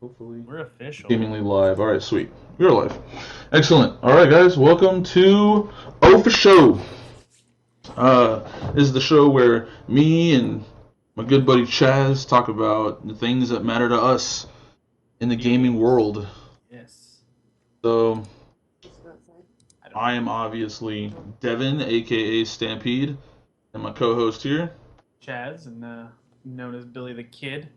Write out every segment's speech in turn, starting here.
Hopefully, We're official. seemingly live. All right, sweet. We're live. Excellent. All right, guys, welcome to O for Show. This is the show where me and my good buddy Chaz talk about the things that matter to us in the Video gaming games. world. Yes. So, I don't I know. am obviously Devin, aka Stampede, and my co-host here. Chaz, and known as Billy the Kid.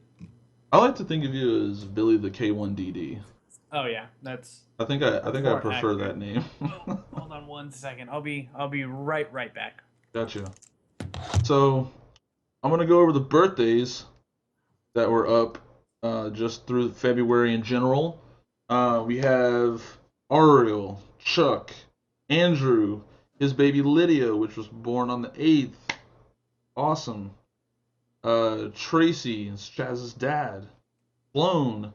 I like to think of you as Billy the K1DD. Oh yeah, that's I that's think I more prefer accurate. that name. Oh, hold on 1 second. I'll be right back. Gotcha. So I'm gonna go over the birthdays that were up just through February in general. We have Ariel, Chuck, Andrew, his baby Lydia, which was born on the 8th. Awesome. Tracy, Chaz's dad. Sloan,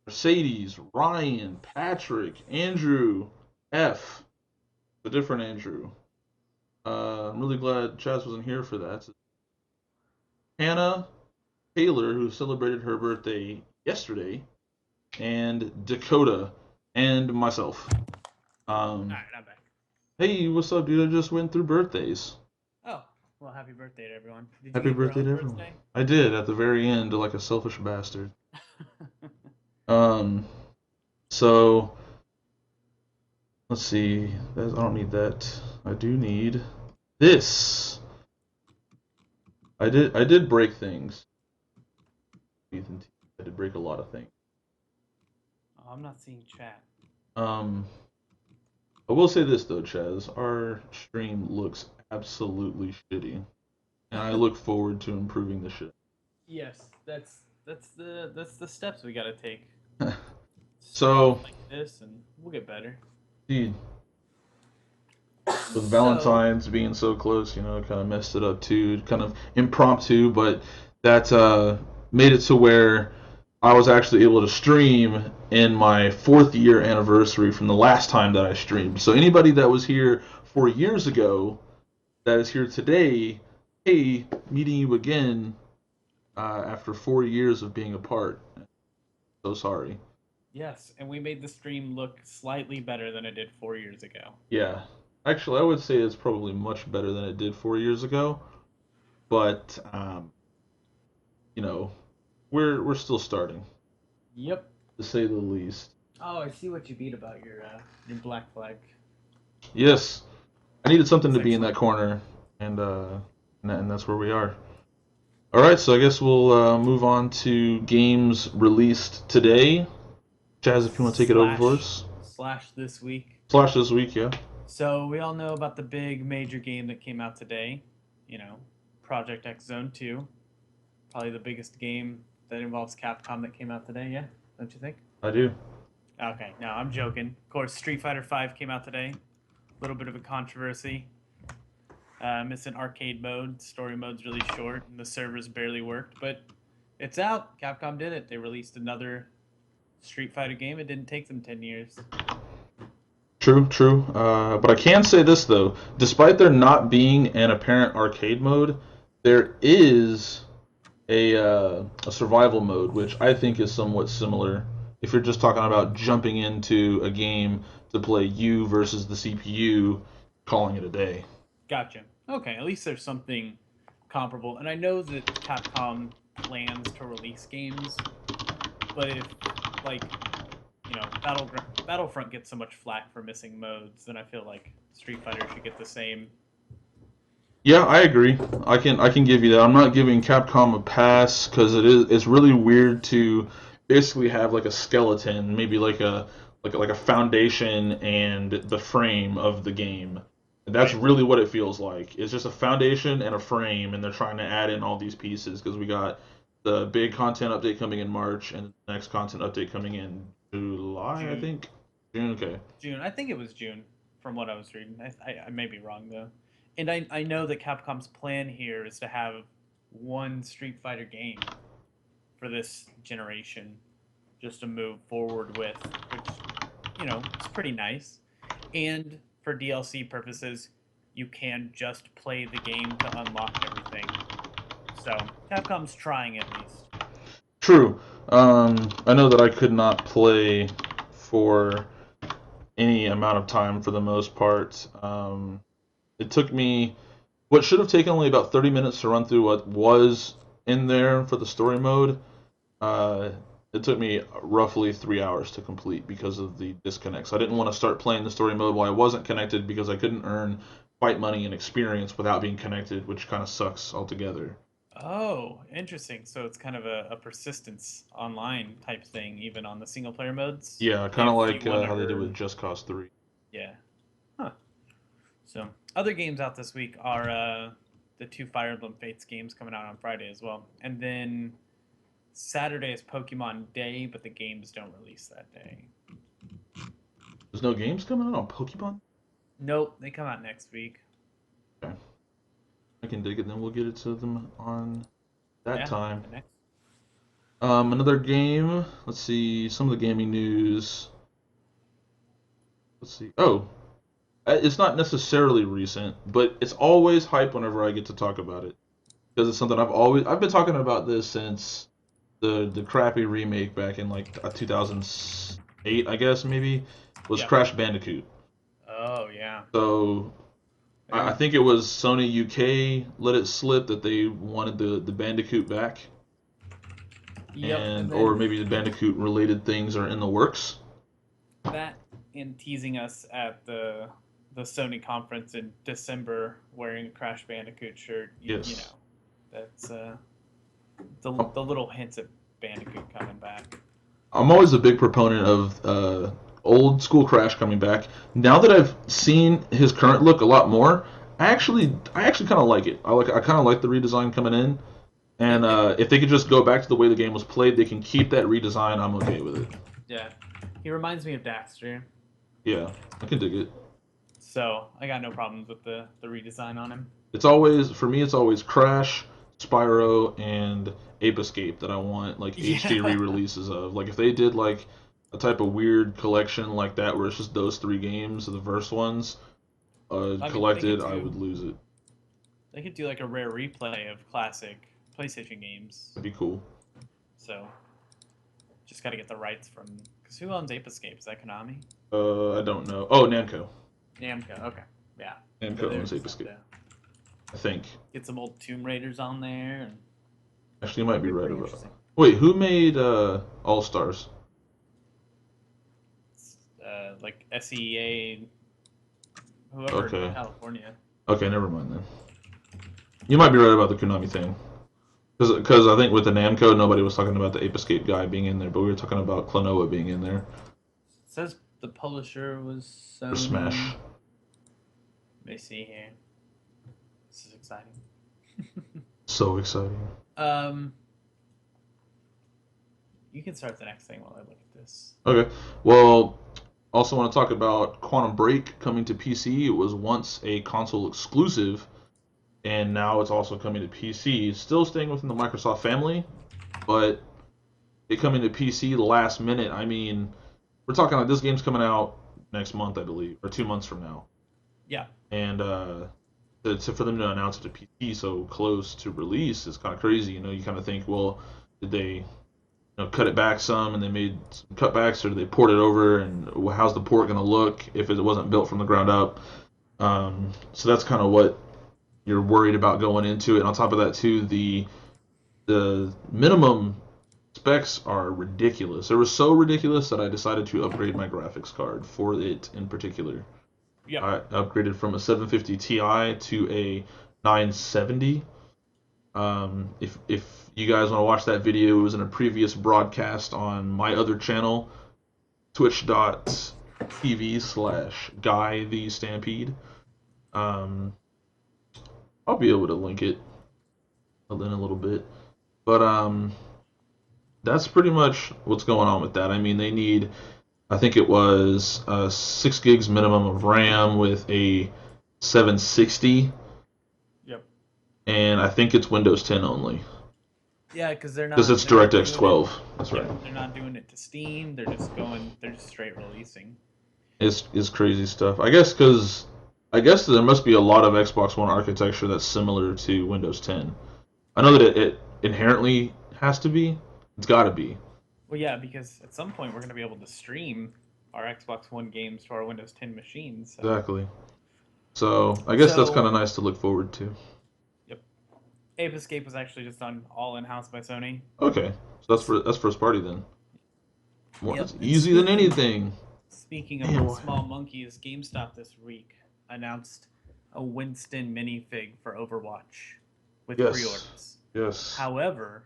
Mercedes, Ryan, Patrick, Andrew, F, a different Andrew. I'm really glad Chaz wasn't here for that. Hannah, Taylor, who celebrated her birthday yesterday, and Dakota, and myself. All Um, right, I'm back. hey, what's up, dude? I just went through birthdays. Oh, well, happy birthday to everyone. Did you Happy get your birthday own to everyone. birthday? I did at the very end, like a selfish bastard. Um, so let's see. I don't need that. I do need this. I did break things. Ethan, I did break a lot of things. Oh, I'm not seeing chat. Um, I will say this though, Chaz, our stream looks absolutely shitty, and I look forward to improving the shit. Yes, that's the steps we gotta take. Start off So, like this, and we'll get better. dude, with So, Valentine's being so close, kind of messed it up too. Kind of impromptu, but that made it to where I was actually able to stream in my 4th year anniversary from the last time that I streamed. So anybody that was here 4 years ago that is here today, hey, meeting you again after 4 years of being apart. So sorry. yes, and we made the stream look slightly better than it did 4 years ago. Yeah. Actually, I would say it's probably much better than it did 4 years ago, but you know, we're still starting, Yep. to say the least. Oh, I see what you beat about your black flag. Yes, I needed something Looks to be in that excellent. corner, and that's where we are. All right, so I guess we'll move on to games released today. Chaz, if you want to take it over for Slash us. slash this week. Slash this week, yeah. So we all know about the big major game that came out today. You know, Project X Zone 2. Probably the biggest game that involves Capcom that came out today. Yeah, don't you think? I do. Okay, no, I'm joking. Of course, Street Fighter 5 came out today. A little bit of a controversy. Missing arcade mode. Story mode's really short, and the servers barely worked. But it's out. Capcom did it. They released another Street Fighter game. It didn't take them 10 years. True, true. But I can say this though, despite there not being an apparent arcade mode, there is a survival mode, which I think is somewhat similar. If you're just talking about jumping into a game to play you versus the CPU, calling it a day. Gotcha. Okay, at least there's something comparable. And I know that Capcom plans to release games, but if like Battlefront gets so much flack for missing modes, then I feel like Street Fighter should get the same. Yeah, I agree. I can give you that. I'm not giving Capcom a pass because it's really weird to basically have like a skeleton, maybe like a foundation and the frame of the game. That's Right. really what it feels like. It's just a foundation and a frame, and they're trying to add in all these pieces because we got the big content update coming in March and the next content update coming in July, I June. think. June, okay. June. I think it was June, from what I was reading. I may be wrong though. And I know that Capcom's plan here is to have one Street Fighter game for this generation, just to move forward with, which it's pretty nice. And for DLC purposes, you can just play the game to unlock everything. So Capcom's trying at least. True. I know that I could not play for any amount of time for the most part. It took me what should have taken only about 30 minutes to run through what was in there for the story mode. Uh, it took me roughly 3 hours to complete because of the disconnects. I didn't want to start playing the story mode while I wasn't connected because I couldn't earn fight money and experience without being connected, which kind of sucks altogether. Oh, interesting. So it's kind of a persistence online type thing, even on the single player modes. Yeah, kind of If you like want to how they did with earn, Just Cause 3. yeah. Huh. So other games out this week are the two Fire Emblem Fates games coming out on Friday as well, and then Saturday is Pokemon Day, but the games don't release that day. There's no games coming out on Pokemon? Nope, they come out next week. Okay. I can dig it, then we'll get it to them on that Yeah, time. the next. Another game. Let's see some of the gaming news. Let's see. Oh, it's not necessarily recent, but it's always hype whenever I get to talk about it because it's something I've been talking about this since the crappy remake back in like 2008, I guess maybe was Yeah. Crash Bandicoot. Oh yeah. So I think it was Sony UK let it slip that they wanted the Bandicoot back, Yep, and and or then maybe the Bandicoot related things are in the works. that and teasing us at the Sony conference in December wearing a Crash Bandicoot shirt. You Yes. know, that's the I'm the little hints at Bandicoot coming back. I'm always a big proponent of old school Crash coming back. Now that I've seen his current look a lot more, I actually kind of like it. I kind of like the redesign coming in, and It if they could just go back to the way the game was played, they can keep that redesign. I'm okay with it. Yeah, he reminds me of Daxter, Yeah, I can dig it. so I got no problems with the redesign on him. It's always for me. It's always Crash, Spyro, and Ape Escape that I want like HD Yeah, re-releases of. Like if they did like a type of weird collection like that where it's just those three games, the verse ones, I mean collected, I would lose it. they could do like a rare replay of classic PlayStation games. That'd be cool. So just got to get the rights from because who owns Ape Escape? Is that Konami? I don't know. Oh, Namco. Namco. Okay, yeah. So Namco owns there's Ape that. Escape. I think. Get some old Tomb Raiders on there, and Actually, you might that'd be be right pretty about. interesting. Wait, who made All Stars? Like SEA, whoever in Okay. California. Okay, never mind then. You might be right about the Konami thing. Because I think with the Namco, nobody was talking about the Ape Escape guy being in there, but we were talking about Klonoa being in there It says the publisher was for Smash. Sony. Let me see here. This is exciting. So exciting. um, you can start the next thing while I look at this. Okay, well, also want to talk about Quantum Break coming to PC. It was once a console exclusive, and now it's also coming to PC. Still staying within the Microsoft family, but it coming to PC last minute. I mean, we're talking like this game's coming out next month, I believe, or 2 months from now. Yeah. And for them to announce it to PC so close to release is kind of crazy. You know, you kind of think, well, did they cut it back some and they made some cutbacks, or did they port it over? And how's the port going to look if it wasn't built from the ground up? So that's kind of what you're worried about going into it. And on top of that, too, the minimum specs are ridiculous. They were so ridiculous that I decided to upgrade my graphics card for it in particular. Yep. I upgraded from a 750 Ti to a 970. If you guys want to watch that video, it was in a previous broadcast on my other channel, twitch.tv/Guy the Stampede. I'll be able to link it in a little bit. But that's pretty much what's going on with that. I mean, they need, I think it was 6 gigs minimum of RAM with a 760, Yep. and I think it's Windows 10 only Yeah, because because it's they're not DirectX doing 12. That's it. right. Yeah, they're not doing it to Steam. They're just straight releasing. It's crazy stuff. I guess there must be a lot of Xbox One architecture that's similar to Windows 10. I know that it inherently has to be, It's got to be. Well, yeah, because at some point we're going to be able to stream our Xbox One games to our Windows 10 machines. So, Exactly. So I guess that's kind so of nice to look forward to. yep. Ape Escape was actually just done all in house by Sony. Okay, so that's first party then. More, Yep. it's And easy than anything. speaking of Man, small monkeys, GameStop this week announced a Winston minifig for Overwatch with yes, pre-orders. yes. However,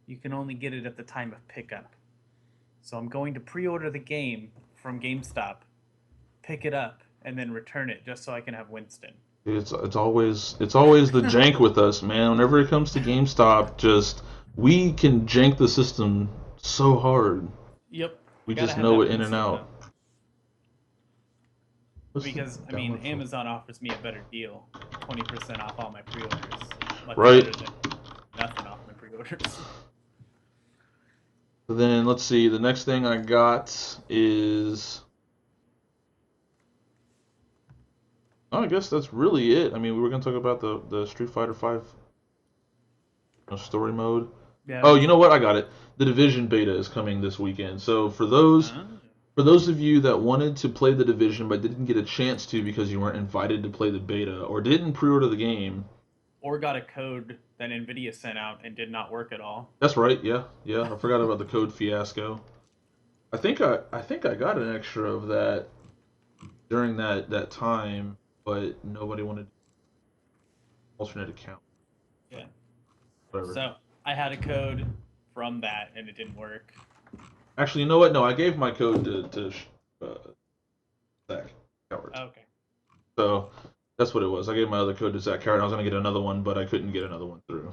you can only get it at the time of pickup. So I'm going to pre-order the game from GameStop, pick it up, and then return it just so I can have Winston. It's always the jank with us, man. Whenever it comes to GameStop, just we can jank the system so hard. Yep, I We gotta just have know that it in and Winston out. though, What's the because I mean download for? Amazon offers me a better deal, 20% off all my pre-orders, much Right. better than nothing off my pre-orders. So then let's see. The next thing I got is. Oh, I guess that's really it. I mean, we were gonna talk about the Street Fighter Five story mode. Yeah, Oh, that's you know what? I got it. The Division beta is coming this weekend. So uh, for those of you that wanted to play the Division but didn't get a chance to because you weren't invited to play the beta or didn't pre-order the game, or got a code that Nvidia sent out and did not work at all. that's right. Yeah, yeah. I forgot about the code fiasco. I think I got an extra of that during that time, but nobody wanted alternate account. Yeah. Whatever. So I had a code from that and it didn't work. Actually, you know what? No, I gave my code to Zach Coward. Okay. So that's what it was. I gave my other code to Zach Coward. I was gonna get another one, but I couldn't get another one through.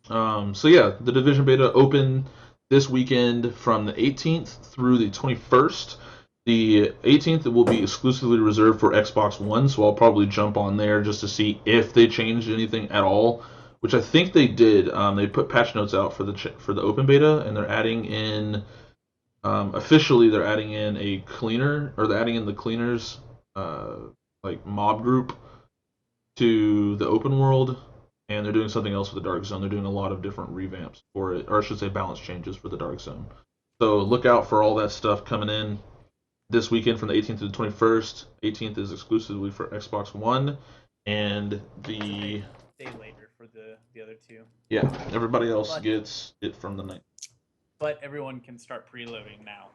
So yeah, the Division beta open this weekend from the 18th through the 21st. The 18th will be exclusively reserved for Xbox One, so I'll probably jump on there just to see if they changed anything at all, which I think they did. They put patch notes out for the open beta, and they're adding in officially they're adding in a cleaner, or they're adding in the cleaners uh, like mob group to the open world, and they're doing something else with the Dark Zone. They're doing a lot of different revamps for it, or I should say balance changes for the Dark Zone. So look out for all that stuff coming in this weekend from the 18th to the 21st. 18th is exclusively for Xbox One, and Day later for the other two. yeah, everybody else But gets it from the 9th. but everyone can start preloading now.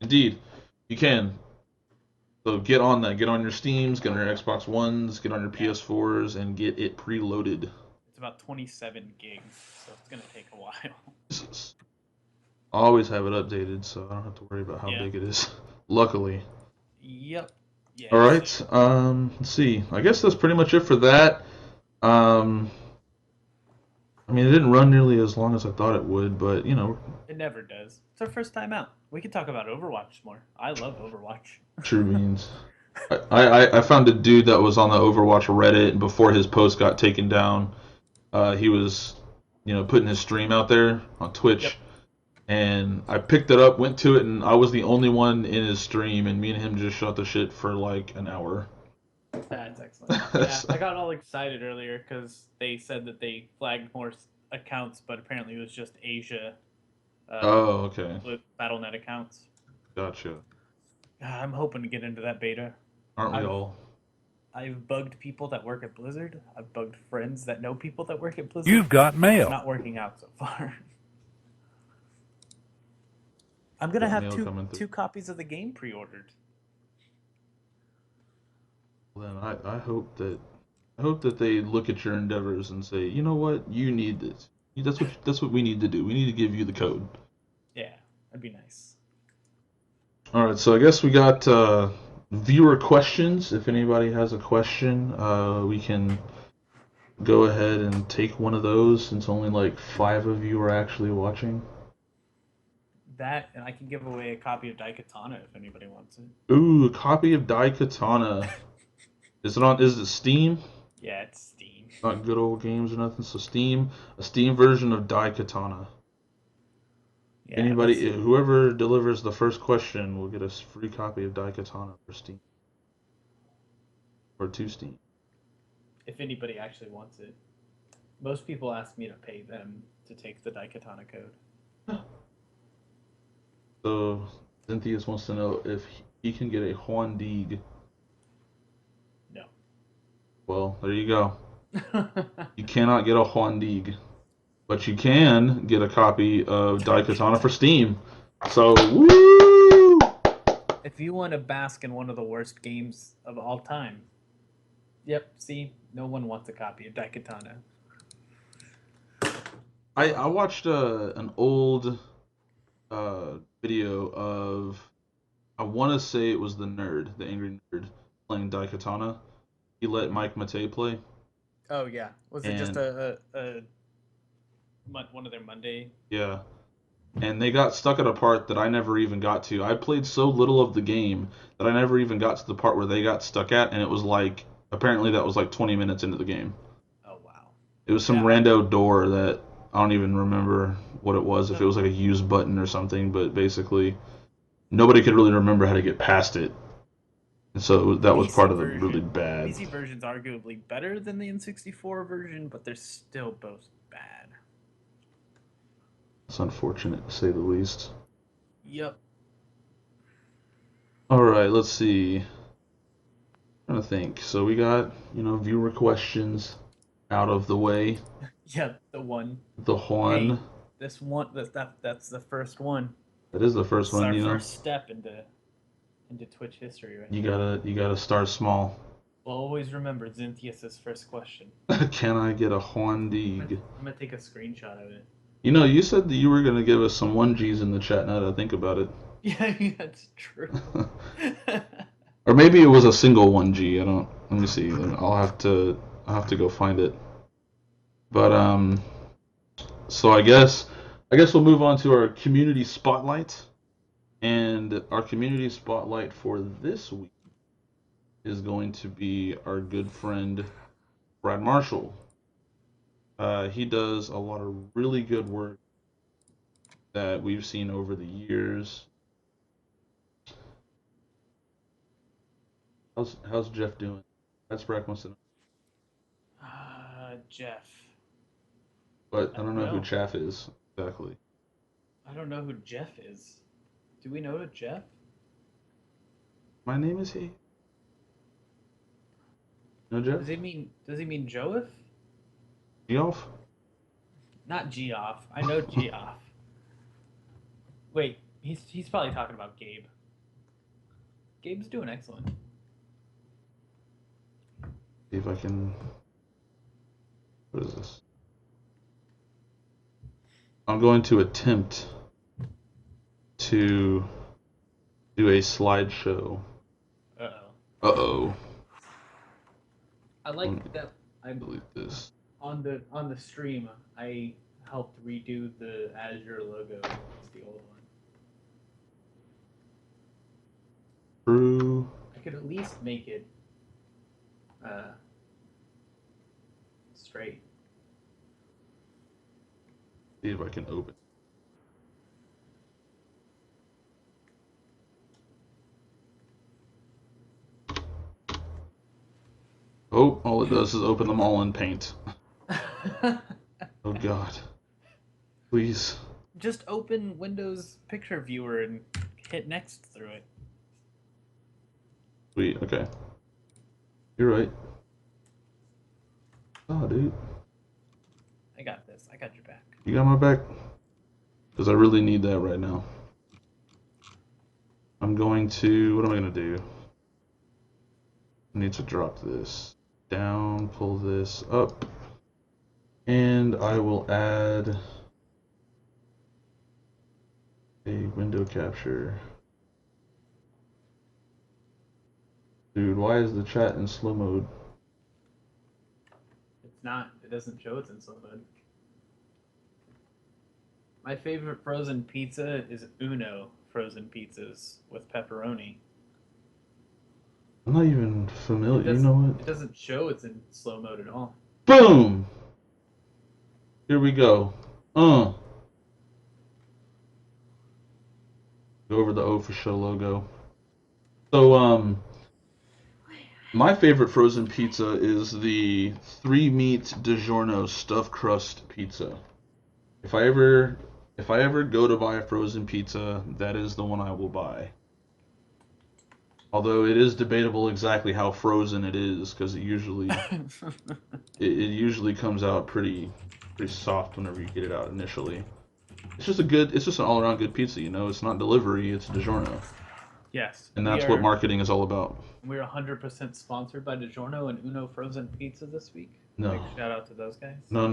Indeed, you can. So get on that. Get on your Steams, get on your Xbox Ones, get on your Yeah. PS4s, and get it preloaded. It's about 27 gigs, so it's gonna take a while. Jesus. I always have it updated, so I don't have to worry about how Yeah. big it is. Luckily. Yep. Yeah. All right. So Let's see. I guess that's pretty much it for that. Um, I mean, it didn't run nearly as long as I thought it would, but it never does. It's our first time out. We can talk about Overwatch more. I love Overwatch. true means. I found a dude that was on the Overwatch Reddit, and before his post got taken down, he was, putting his stream out there on Twitch. Yep. And I picked it up, went to it, and I was the only one in his stream, and me and him just shot the shit for like an hour. That's excellent. Yeah, I got all excited earlier because they said that they flagged more accounts, but apparently it was just Asia. Oh, okay. With BattleNet accounts. Gotcha. I'm hoping to get into that beta. Aren't we all? I've bugged people that work at Blizzard. I've bugged friends that know people that work at Blizzard. You've got mail. It's not working out so far. I'm gonna have two copies of the game pre-ordered. Well, then I hope that they look at your endeavors and say, you know what, you need this. That's what we need to do. We need to give you the code. Yeah, that'd be nice. All right, so I guess we got viewer questions. If anybody has a question, we can go ahead and take one of those since only like 5 of you are actually watching. That, and I can give away a copy of Daikatana if anybody wants it. Ooh, a copy of Daikatana. Is it Steam? Yeah, it's Steam. Not good old games or nothing. So Steam, a Steam version of Daikatana. Yeah, Anybody, whoever delivers the first question will get a free copy of Daikatana for Steam. Or to Steam. If anybody actually wants it. Most people ask me to pay them to take the Daikatana code. So Cynthius wants to know if he can get a Juan Deeg. No. Well, there you go. You cannot get a Juan Deeg, but you can get a copy of Daikatana for Steam. So, woo! If you want to bask in one of the worst games of all time, yep, see, no one wants a copy of Daikatana. I watched an old video of, I want to say it was the Angry Nerd, playing Daikatana. He let Mike Matei play. Oh yeah, was it just And one of their Monday? yeah, and they got stuck at a part that I never even got to. I played so little of the game that I never even got to the part where they got stuck at, and it was like, apparently that was like 20 minutes into the game. Oh wow. It was some Yeah. rando door that I don't even remember what it was, if it So was like a use button or something, but basically nobody could really remember how to get past it. And so the that was part PC of the really version, bad. PC version's arguably better than the N64 version, but they're still both bad. It's unfortunate to say the least. Yep. All right, let's see. I'm trying to think. So we got, viewer questions out of the way. Yep. The one. The Hey, Juan. this one. That's the first one. That is the first It's one, our first step into Twitch history, right? you gotta start small. We'll always remember Zintius's first question. Can I get a Juan I'm Deeg? gonna take a screenshot of it. You said that you were gonna give us some 1Gs in the chat, now that I think about it. Yeah, that's true. Or maybe it was a single 1G. I don't. Let me see. I'll have to go find it. But so I guess we'll move on to our community spotlight. And our community spotlight for this week is going to be our good friend Brad Marshall. He does a lot of really good work that we've seen over the years. How's Jeff doing? That's Brack wants to know. Jeff. But I I don't don't know who know. Chaff is exactly. I don't know who Jeff is. Do we know a Jeff? My name is he. No, Jeff? Does he mean Joeth? Geoff? Not Geoff. I know Geoff. Wait, he's probably talking about Gabe. Gabe's doing excellent. See if I can. What is this? I'm going to attempt to do a slideshow. Uh-oh. Uh-oh. I like that I'm Delete this. on the stream. I helped redo the Azure logo. It's the old one. True. I could at least make it straight. See if I can open. Oh, all it does is open them all in Paint. Oh God. Please. Just open Windows Picture Viewer and hit next through it. Sweet. Okay. You're right. Oh, dude. I got this. I got your back. You got my back? Because I really need that right now. I'm going to... What am I going to do? I need to drop this down, pull this up, and I will add a window capture. Dude, why is the chat in slow mode? It's not. It doesn't show it's in slow mode. My favorite frozen pizza is Uno frozen pizzas with pepperoni. I'm not even familiar. You know what? It doesn't show it's in slow mode at all. Boom! Here we go. Go over the O for show logo. So, my favorite frozen pizza is the 3-meat DiGiorno stuffed crust pizza. If I ever go to buy a frozen pizza, that is the one I will buy. Although it is debatable exactly how frozen it is, because it usually comes out pretty soft whenever you get it out initially. It's just an all around good pizza, you know. It's not delivery, it's DiGiorno, Yes, and that's what marketing is all about. we're 100% sponsored by DiGiorno and Uno Frozen Pizza this week. No, Big shout out to those guys. no,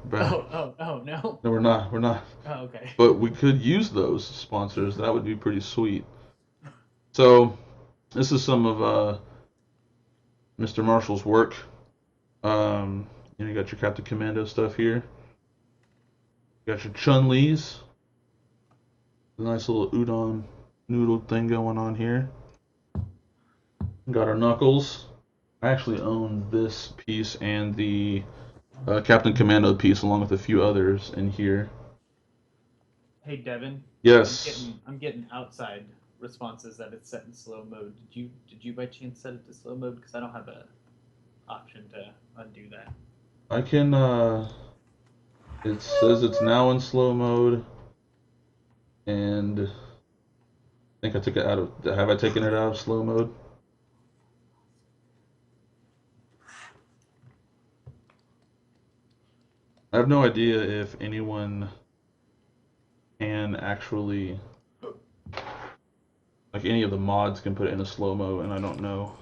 bad. Oh, no. No, we're not. Oh, okay. But we could use those sponsors. That would be pretty sweet. So, this is some of Mr. Marshall's work. You got your Captain Commando stuff here. You got your Chun-Li's. A nice little udon noodle thing going on here. Got our Knuckles. I actually own this piece and the Captain Commando piece along with a few others in here. Hey, Devin. Yes. I'm getting outside responses that it's set in slow mode. Did you by chance set it to slow mode? Because I don't have a option to undo that. I can. It says it's now in slow mode, and I think I took it out of. Have I taken it out of slow mode? I have no idea if anyone can actually, like any of the mods can put it in a slow mo, and I don't know.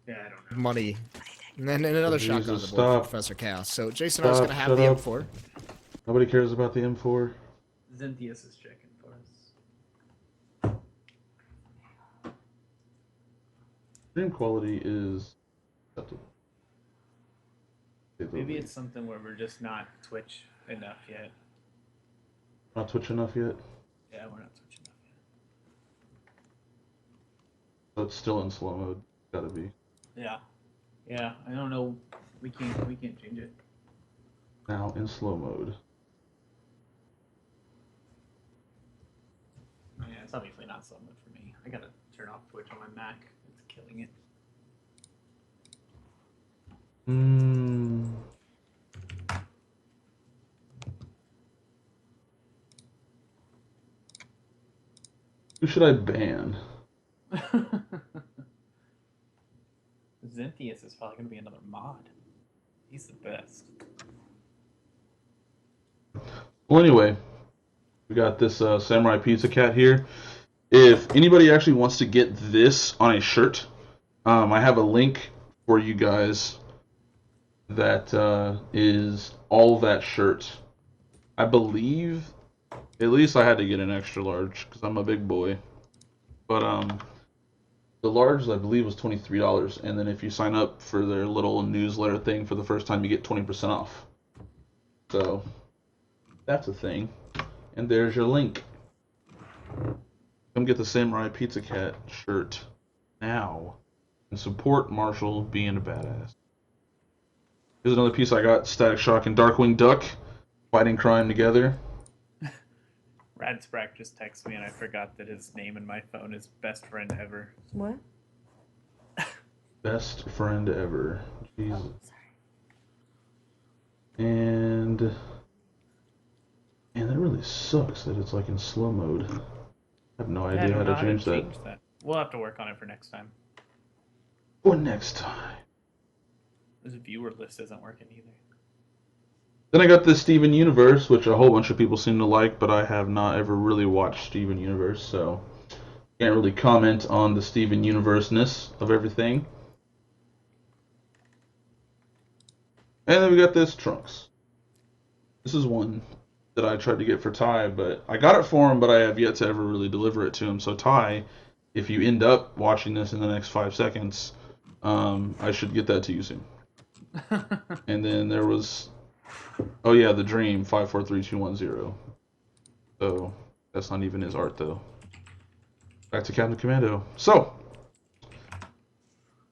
Yeah, I don't know. Money. And then another shotgun on the board stop. for Professor Chaos. So Jason, I was Stop, going to have shut the up. M4. Nobody cares about the M4. Zentheus is checking for us. Stream quality is acceptable. Maybe it's something where we're just not Twitch enough yet. Not Twitch enough yet. Yeah, we're not Twitch enough yet. So it's still in slow mode. Gotta be. Yeah. Yeah, I don't know. We can't change it. Now in slow mode. Oh, yeah, it's obviously not slow mode for me. I gotta turn off Twitch on my Mac. It's killing it. Who should I ban? Zentheus is probably gonna be another mod. He's the best. Well, anyway, we got this Samurai Pizza Cat here. If anybody actually wants to get this on a shirt, I have a link for you guys that is all that shirt. I believe, at least I had to get an extra large because I'm a big boy. But the large I believe was $23, and then if you sign up for their little newsletter thing for the first time, you get 20% off. So that's a thing. And there's your link. Come get the Samurai Pizza Cat shirt now and support Marshall being a badass. Here's another piece I got: Static Shock and Darkwing Duck fighting crime together. Radsprack just texted me and I forgot that his name in my phone is best friend ever. What? Best friend ever. Jesus. Oh, sorry. And that really sucks that it's like in slow mode. I have no idea how to change that. We'll have to work on it for next time. For next time. This viewer list isn't working either. Then I got the Steven Universe, which a whole bunch of people seem to like, but I have not ever really watched Steven Universe, so can't really comment on the Steven Universe-ness of everything. And then we got this Trunks. This is one that I tried to get for Ty, but I got it for him, but I have yet to ever really deliver it to him. So Ty, if you end up watching this in the next 5 seconds, I should get that to you soon. And then there was, oh yeah, the Dream 543210. So that's not even his art though. Back to Captain Commando. So,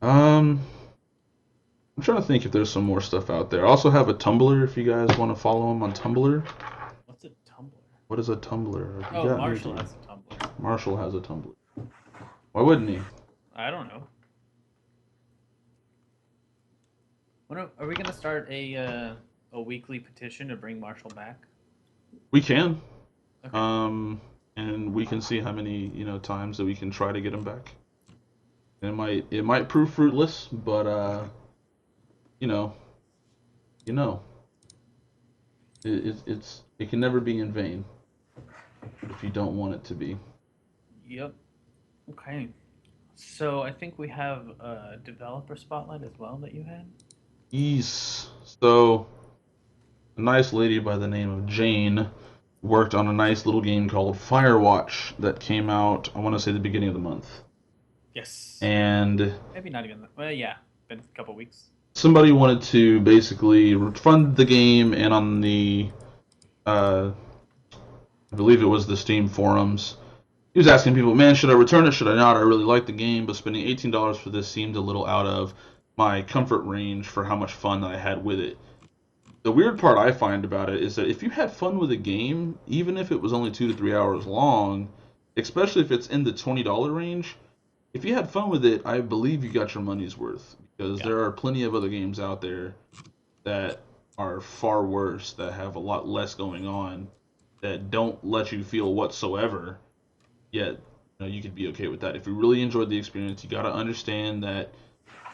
I'm trying to think if there's some more stuff out there. I also have a Tumblr if you guys want to follow him on Tumblr. What's a Tumblr? What is a Tumblr? Have you Oh, got Marshall anything? has a Tumblr. Marshall has a Tumblr. Why wouldn't he? I don't know. Are we gonna start a weekly petition to bring Marshall back? We can, Okay. and we can see how many times that we can try to get him back. It might prove fruitless, but you know you know it can never be in vain if you don't want it to be. Yep. Okay. So I think we have a developer spotlight as well that you had. Yes. So a nice lady by the name of Jane worked on a nice little game called Firewatch that came out, I want to say, the beginning of the month. Yes. And Maybe not even that. Well, yeah. Been a couple weeks. somebody wanted to basically fund the game, and on the, uh, I believe it was the Steam forums, he was asking people, man, should I return it? Should I not? I really like the game, but spending $18 for this seemed a little out of my comfort range for how much fun that I had with it. The weird part I find about it is that if you had fun with a game, even if it was only 2 to 3 hours long, especially if it's in the $20 range, if you had fun with it, I believe you got your money's worth because Yeah. there are plenty of other games out there that are far worse, that have a lot less going on, that don't let you feel whatsoever. Yet, you could be okay with that. If you really enjoyed the experience, you got to understand that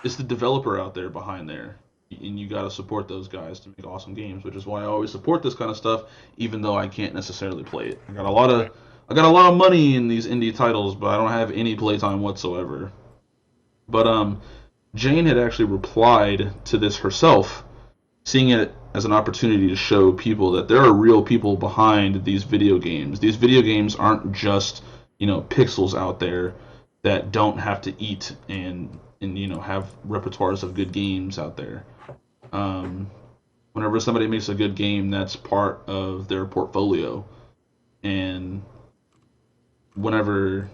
it's the developer out there behind there, and you got to support those guys to make awesome games, which is why I always support this kind of stuff, even though I can't necessarily play it. Right. I got a lot of money in these indie titles, but I don't have any playtime whatsoever. But Jane had actually replied to this herself, seeing it as an opportunity to show people that there are real people behind these video games. These video games aren't just, pixels out there that don't have to eat and have repertoires of good games out there. Um, Whenever somebody makes a good game, that's part of their portfolio, and whenever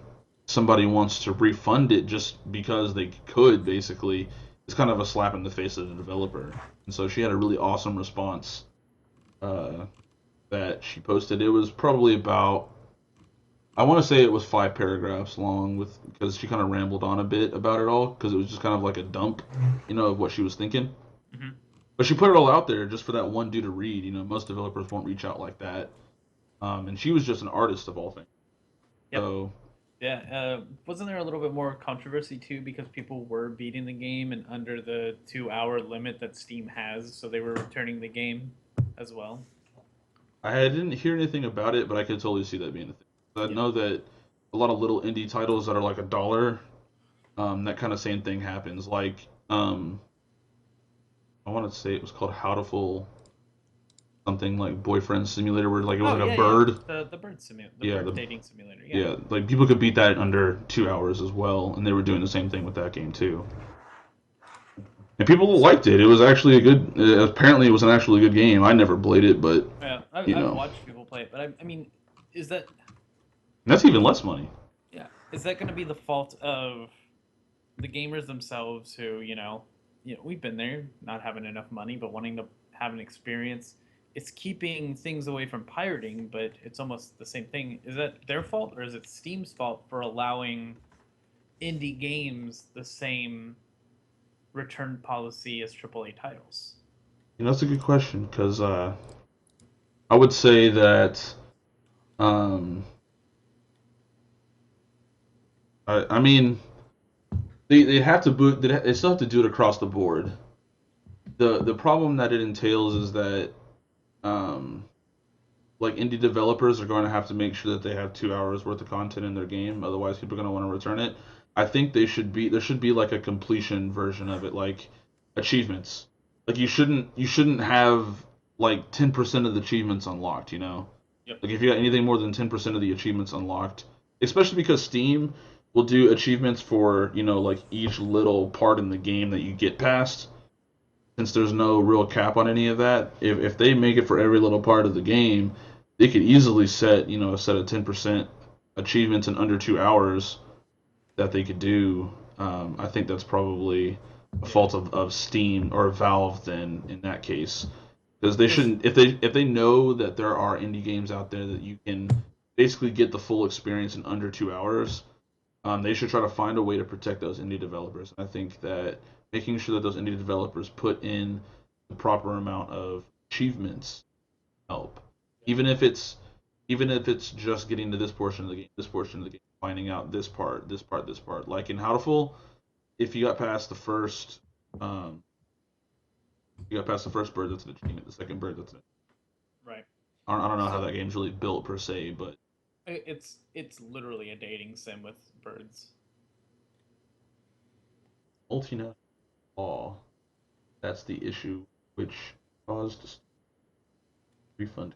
somebody wants to refund it just because they could, basically, it's kind of a slap in the face of the developer. And so she had a really awesome response uh, that she posted. It was probably about, I want to say it was 5 paragraphs long, with because she kind of rambled on a bit about it all because it was just kind of like a dump, of what she was thinking. Hmm. But she put it all out there just for that one dude to read. Most developers won't reach out like that. And she was just an artist of all things. Yep. So Yeah. Wasn't there a little bit more controversy too because people were beating the game and under the 2 hour limit that Steam has, so they were returning the game as well. I didn't hear anything about it, but I could totally see that being a thing. I Yep. know that a lot of little indie titles that are like $1, that kind of same thing happens. Like, I want to say it was called Howtiful something, like Boyfriend Simulator, where like it was Oh like a yeah, yeah. bird. The bird simulator, the Yeah, bird dating simulator. Yeah. yeah, like people could beat that in under 2 hours as well, and they were doing the same thing with that game too. And people liked it. It was actually a good. Apparently, it was an actually good game. I never played it, but Yeah. you I've know, watched people play it, but I mean, is that that's even less money. yeah? Is that going to be the fault of the gamers themselves who we've been there, not having enough money, but wanting to have an experience? It's keeping things away from pirating, but it's almost the same thing. Is that their fault or is it Steam's fault for allowing indie games the same return policy as AAA titles? That's a good question because I would say that um, I mean they have to boot. They still have to do it across the board. The problem that it entails is that um, like indie developers are going to have to make sure that they have 2 hours worth of content in their game. Otherwise, people are going to want to return it. I think there should be like a completion version of it, like achievements. Like you shouldn't have like 10% of the achievements unlocked. Yep. Like if you got anything more than 10% of the achievements unlocked, especially because Steam will do achievements for like each little part in the game that you get past, since there's no real cap on any of that. If they make it for every little part of the game, they could easily set a set of 10% achievements in under 2 hours that they could do. I think that's probably a Yeah. fault of Steam or Valve then in that case, because they Because shouldn't, if they know that there are indie games out there that you can basically get the full experience in under 2 hours. They should try to find a way to protect those indie developers. I think that making sure that those indie developers put in the proper amount of achievements help. Even if it's just getting to this portion of the game, this portion of the game, finding out this part, this part, this part. Like in Howlful, if you got past the first bird, that's an achievement. The second bird, that's an Right. I don't know how So that game's really built per se, but it's literally a dating sim with birds. multinational law, that's the issue which caused refund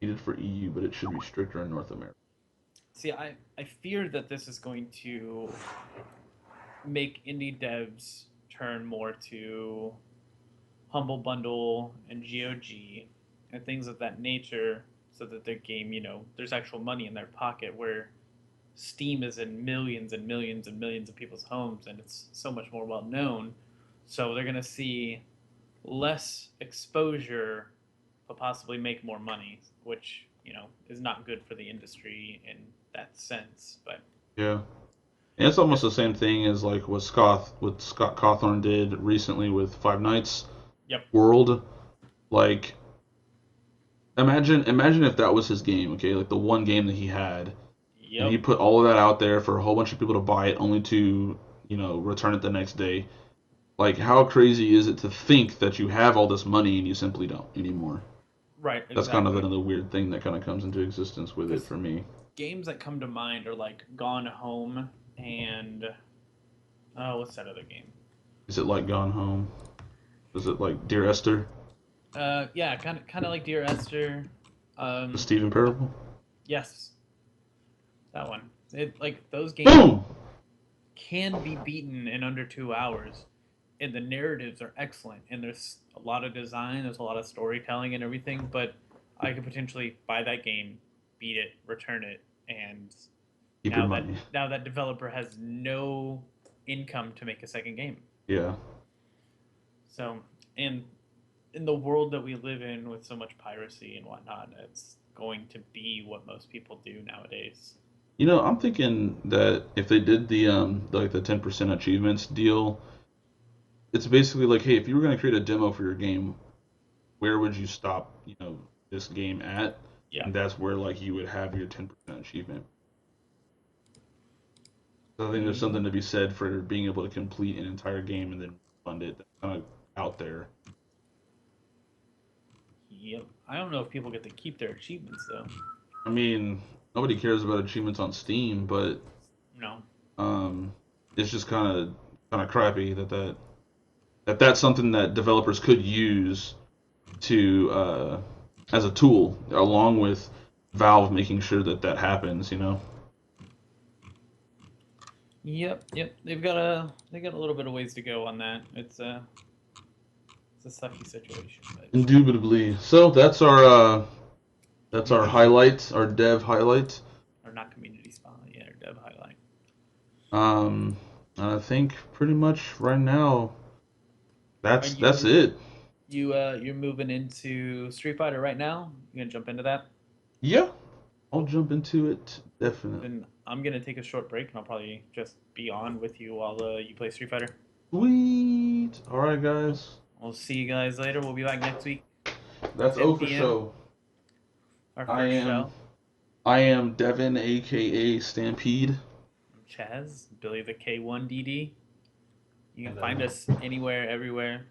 needed for EU, but it should be stricter in North America. See, I fear that this is going to make indie devs turn more to Humble Bundle and GOG and things of that nature so that their game, there's actual money in their pocket where Steam is in millions and millions and millions of people's homes and it's so much more well known. So they're going to see less exposure but possibly make more money, which, is not good for the industry in that sense. But Yeah. And it's almost the same thing as like what Scott Cawthorn did recently with Five Nights yep. World. Like imagine if that was his game, okay? Like the one game that he had. Yep. And he put all of that out there for a whole bunch of people to buy it only to, return it the next day. Like how crazy is it to think that you have all this money and you simply don't anymore? Right, exactly. That's kind of another weird thing that kind of comes into existence with it for me. Games that come to mind are like Gone Home and what's that other game? Is it like Gone Home? Is it like Dear Esther? Yeah, kind of like Dear Esther. The Stephen Parable? Yes, that one. It like those games Boom! can be beaten in under 2 hours, and the narratives are excellent, and there's a lot of design, there's a lot of storytelling and everything. But I could potentially buy that game, beat it, return it, and Keep your money. now that developer has no income to make a second game. Yeah. So, and in the world that we live in with so much piracy and whatnot, it's going to be what most people do nowadays. I'm thinking that if they did the 10% achievements deal, it's basically like, hey, if you were going to create a demo for your game, where would you stop, this game at? Yeah. And that's where like you would have your 10% achievement. So I think there's something to be said for being able to complete an entire game and then fund it. That's kind of out there. Yep. I don't know if people get to keep their achievements though. I mean, nobody cares about achievements on Steam, but No. it's just kind of crappy that's something that developers could use to as a tool, along with Valve making sure that happens. Yep. They got a little bit of ways to go on that. It's a sucky situation. But Indubitably. So that's our highlight, our dev highlight. or not community spotlight, yeah, or dev highlight. And I think pretty much right now that's it. You're moving into Street Fighter right now? You gonna jump into that? Yeah, I'll jump into it definitely. Then I'm gonna take a short break and I'll probably just be on with you while you play Street Fighter. Sweet. All right, guys. We'll see you guys later. We'll be back next week. That's 10 O for p.m. show. Our first show. I am Devin, aka Stampede. I'm Chaz, Billy the K1DD. You can find us anywhere, everywhere.